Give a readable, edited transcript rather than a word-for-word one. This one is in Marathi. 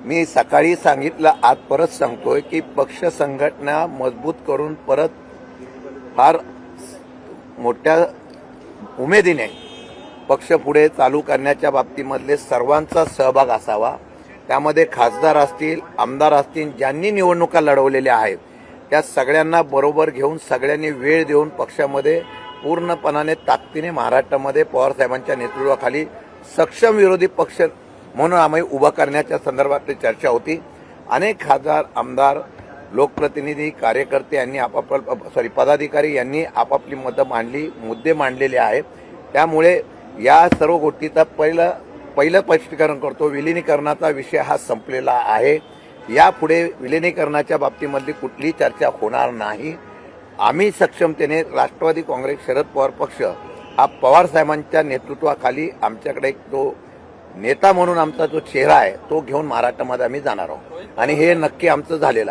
मी सकाळी सांगितलं, आज परत सांगतोय की पक्ष संघटना मजबूत करून परत फार मोठ्या उमेदीने पक्ष पुढे चालू करण्याच्या बाबतीमधले सर्वांचा सहभाग असावा। त्यामध्ये खासदार असतील, आमदार असतील, ज्यांनी निवडणुका लढवलेल्या आहेत त्या सगळ्यांना बरोबर घेऊन सगळ्यांनी वेळ देऊन पक्षामध्ये पूर्णपणाने ताकदीने महाराष्ट्रामध्ये पवार साहेबांच्या नेतृत्वाखाली सक्षम विरोधी पक्ष म्हणून आम्ही उभा करण्याच्या संदर्भातली चर्चा होती। अनेक खासदार, आमदार, लोकप्रतिनिधी, कार्यकर्ते यांनी पदाधिकारी यांनी आपापली मतं मांडली, मुद्दे मांडलेले आहेत। त्यामुळे या सर्व गोष्टीचा पहिलं स्पष्टीकरण करतो, विलिनीकरणाचा विषय हा संपलेला आहे। यापुढे विलिनीकरणाच्या बाबतीमधली कुठलीही चर्चा होणार नाही। आम्ही सक्षमतेने राष्ट्रवादी काँग्रेस, शरद पवार पक्ष हा पवार साहेबांच्या नेतृत्वाखाली आमच्याकडे एक तो नेता म्हणून आमचा जो चेहरा आहे तो घेऊन महाराष्ट्रामध्ये आम्ही जाणार आहोत आणि हे नक्की आमचं झालेलं आहे।